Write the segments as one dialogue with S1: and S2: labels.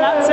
S1: La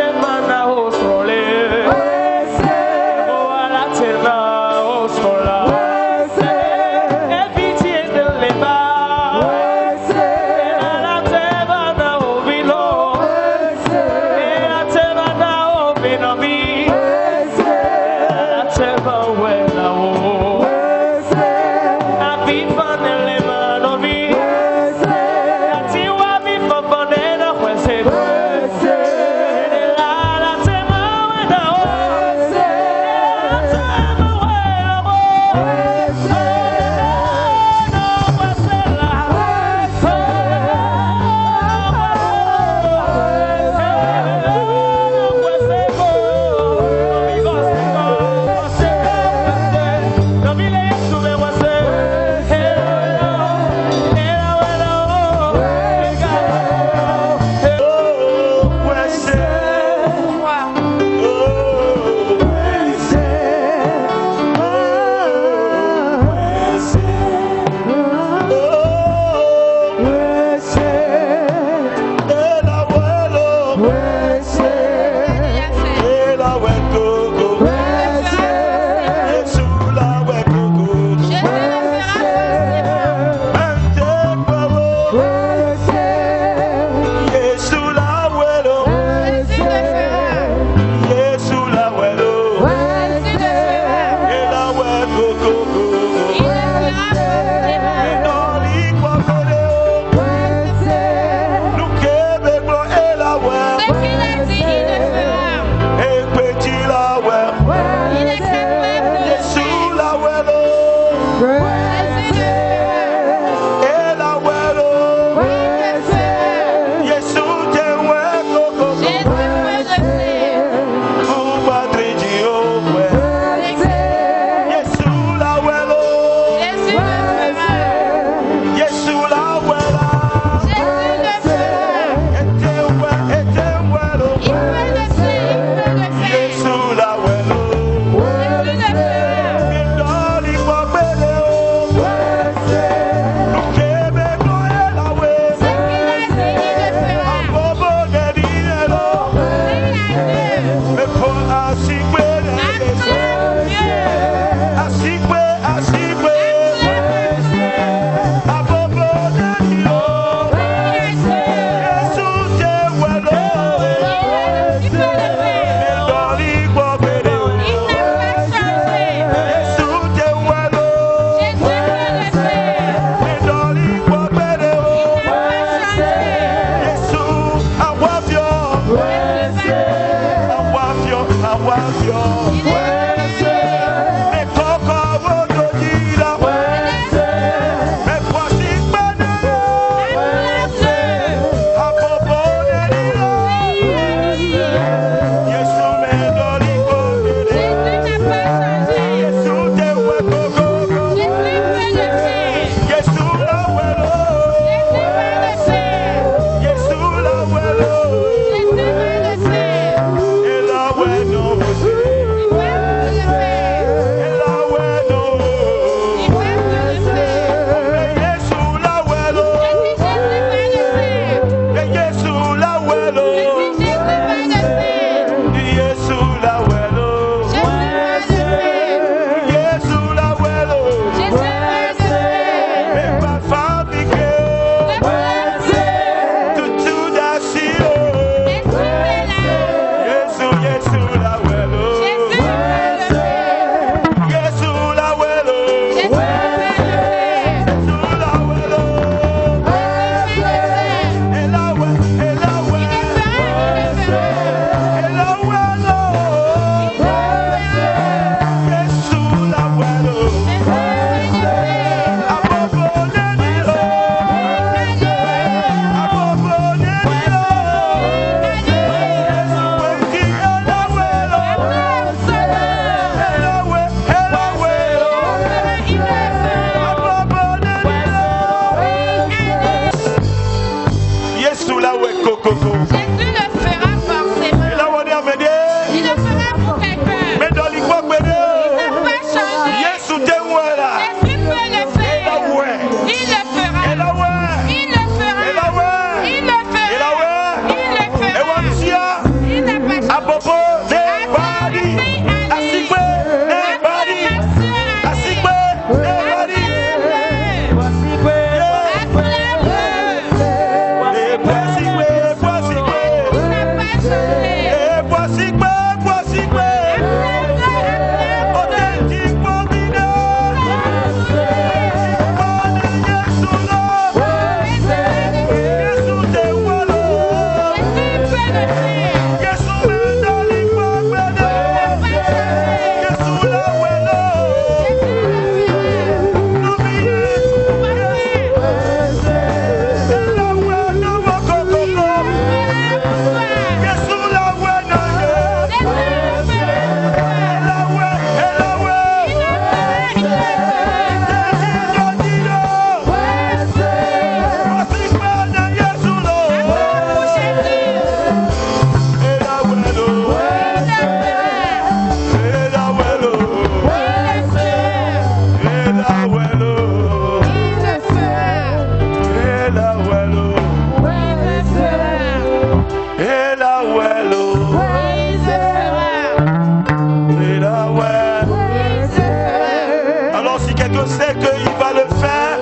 S1: Alors si quelqu'un sait qu'il va le faire,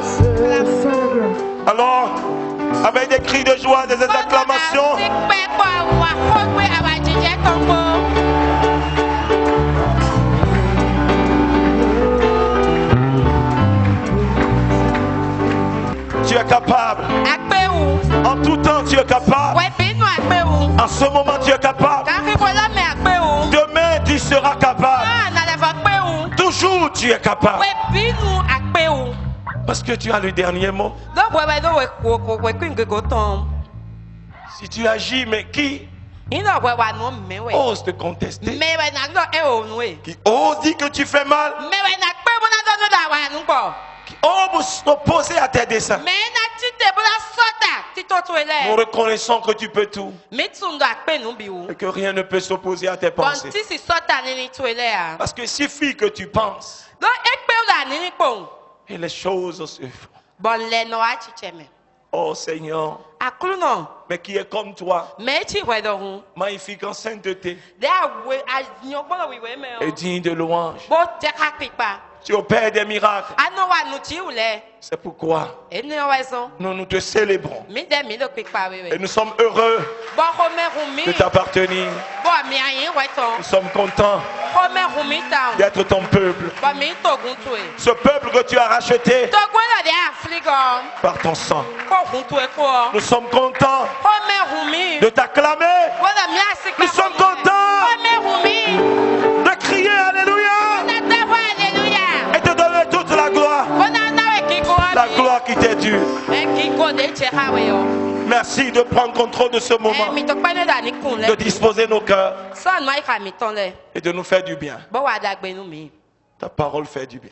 S1: alors avec des cris de joie, des acclamations, tu es capable. En tout temps, tu es capable. En ce moment, tu es capable. Demain, tu seras capable. Toujours, tu es capable. Parce que tu as le dernier mot. Si tu agis, mais qui ose te contester? Qui ose dire que tu fais mal? Qui ose t'opposer à tes desseins? Nous reconnaissons que tu peux tout et que rien ne peut s'opposer à tes pensées. Parce qu'il suffit que tu penses et les choses se font. Oh Seigneur, mais qui est comme toi, magnifique en sainteté et digne de louange. Tu opères des miracles. C'est pourquoi nous te célébrons. Et nous sommes heureux de t'appartenir. Nous sommes contents d'être ton peuple. Ce peuple que tu as racheté par ton sang. Nous sommes contents de t'acclamer. Nous sommes contents de crier Alléluia. Et te donner toute la gloire. La gloire qui t'est due. Merci de prendre contrôle de ce moment, de disposer nos cœurs et de nous faire du bien. Ta parole fait du bien.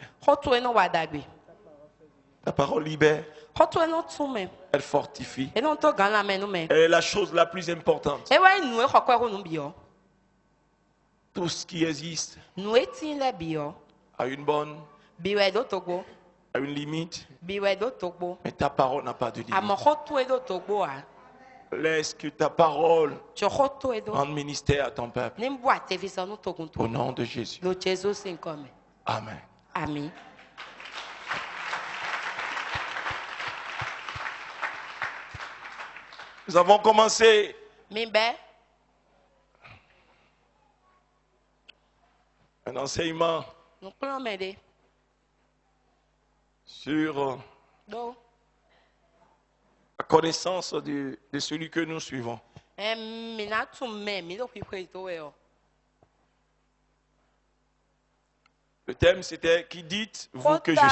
S1: Ta parole libère. Elle fortifie. Elle est la chose la plus importante. Tout ce qui existe a une bonne, a une limite, mais ta parole n'a pas de limite. Laisse que ta parole rende ministère à ton peuple. Au nom de Jésus. Amen.
S2: Amen.
S1: Nous avons commencé un enseignement sur la connaissance de celui que nous suivons. Le thème c'était qui dites-vous que je suis?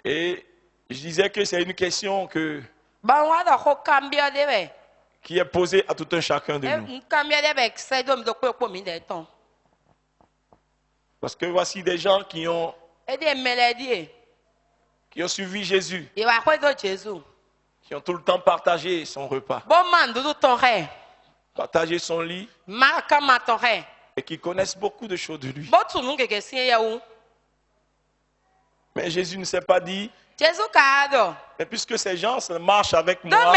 S1: Et je disais que c'est une question qui est posée à tout un chacun de nous. Parce que voici des gens qui ont suivi Jésus, qui ont tout le temps partagé son repas, partagé son lit, et qui connaissent beaucoup de choses de lui. Mais Jésus ne s'est pas dit, mais puisque ces gens marchent avec moi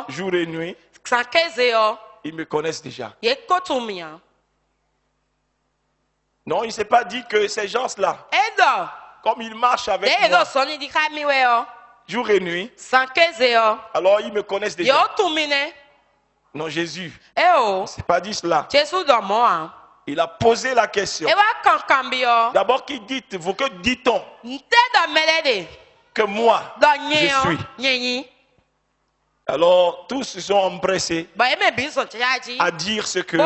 S1: jour et nuit, ils me connaissent déjà. Non, il ne s'est pas dit que ces gens-là, comme ils marchent avec moi jour et nuit, alors ils me connaissent déjà. Non, Jésus ne s'est pas dit cela. Il a posé la question. D'abord, qui dites-vous? Que dit-on? Que moi, je suis. Alors, tous se sont empressés à dire ce que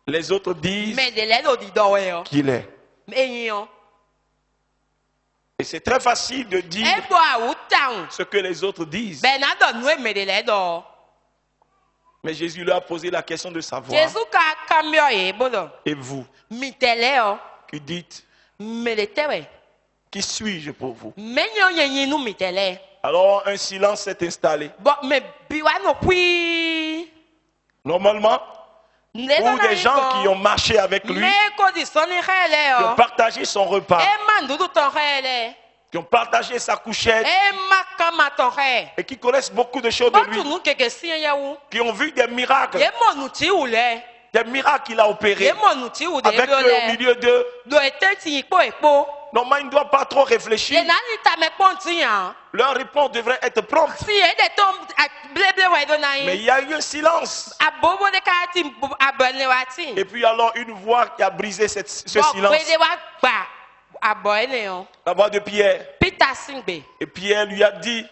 S1: les autres disent qu'il est. Et c'est très facile de dire ce que les autres disent. Mais Jésus lui a posé la question de savoir. Et vous, qui dites, qui suis-je pour vous? Alors un silence s'est installé. Normalement, pour des gens qui ont marché avec lui, qui ont partagé son repas, qui ont partagé sa couchette et qui connaissent beaucoup de choses de lui, qui ont vu des miracles. Des miracles qu'il a opérés avec eux au milieu d'eux. Normalement, il ne doit pas trop réfléchir. Leur réponse devrait être prompte. Mais il y a eu un silence. Et puis alors une voix qui a brisé ce silence. La voix de Pierre. Et Pierre lui a dit,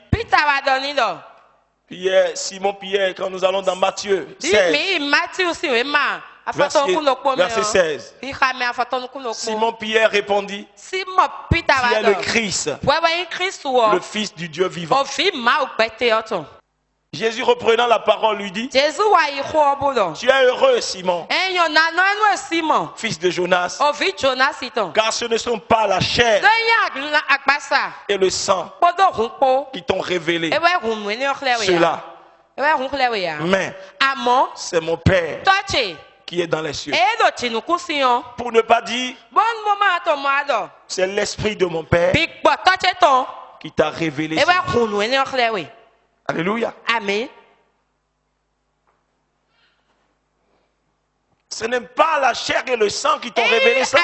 S1: Simon Pierre, quand nous allons dans Matthieu 16, verset 16. Simon Pierre répondit, tu es le Christ, le Fils du Dieu vivant. Jésus reprenant la parole lui dit, tu es heureux Simon, fils de Jonas, car ce ne sont pas la chair et le sang qui t'ont révélé cela, mais c'est mon Père qui est dans les cieux. Pour ne pas dire, c'est l'esprit de mon Père qui t'a révélé cela. Alléluia.
S2: Amen.
S1: Ce n'est pas la chair et le sang qui t'ont révélé ça.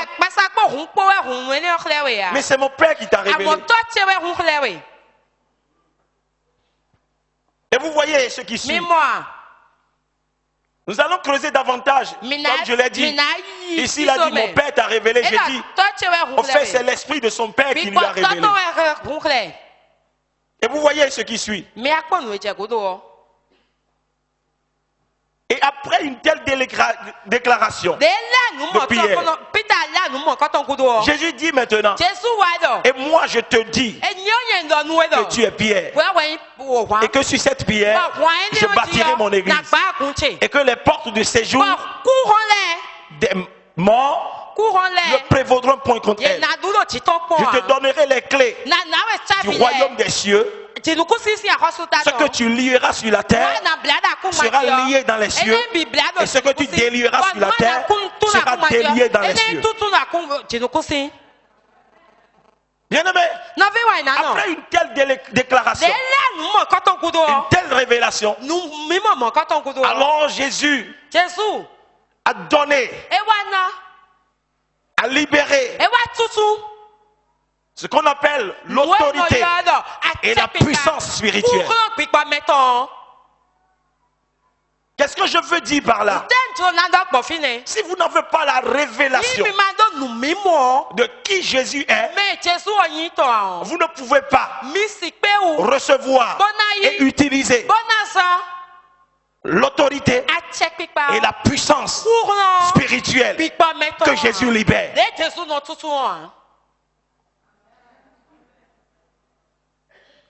S1: Mais c'est mon Père qui t'a révélé. Et vous voyez ce qui suit. Nous allons creuser davantage. Comme je l'ai dit. Ici, il a dit, mon Père t'a révélé. J'ai dit, en fait, c'est l'esprit de son Père qui lui a révélé. Et vous voyez ce qui suit. Et après une telle déclaration de Pierre, Jésus dit maintenant, et moi je te dis que tu es Pierre, et que sur cette pierre, je bâtirai mon église, et que les portes de séjour des morts ne prévaudront point contre elle. Je te donnerai les clés du royaume des cieux. Ce que tu lieras sur la terre sera lié dans les cieux, et ce que tu délieras sur la terre sera délié dans les cieux. Bien-aimé, après une telle déclaration, une telle révélation, alors Jésus a donné, a libéré ce qu'on appelle l'autorité et la puissance spirituelle. Qu'est-ce que je veux dire par là? Si vous n'avez pas la révélation de qui Jésus est, vous ne pouvez pas recevoir et utiliser l'autorité et la puissance spirituelle que Jésus libère.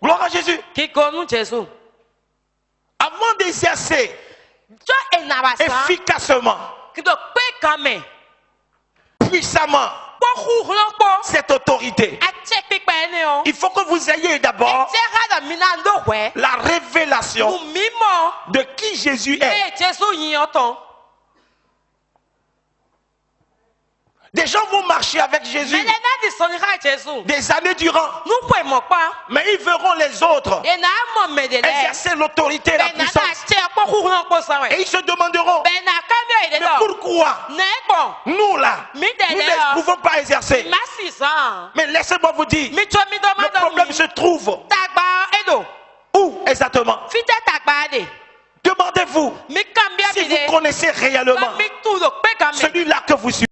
S1: Gloire à Jésus. Avant d'exercer efficacement, puissamment cette autorité, il faut que vous ayez d'abord la révélation de qui Jésus est. Des gens vont marcher avec Jésus des années durant, mais ils verront les autres exercer l'autorité et la puissance, et ils se demanderont, mais pourquoi nous là, nous ne pouvons pas exercer? Mais laissez-moi vous dire, le problème se trouve où exactement? Demandez-vous si vous connaissez réellement celui-là que vous suivez.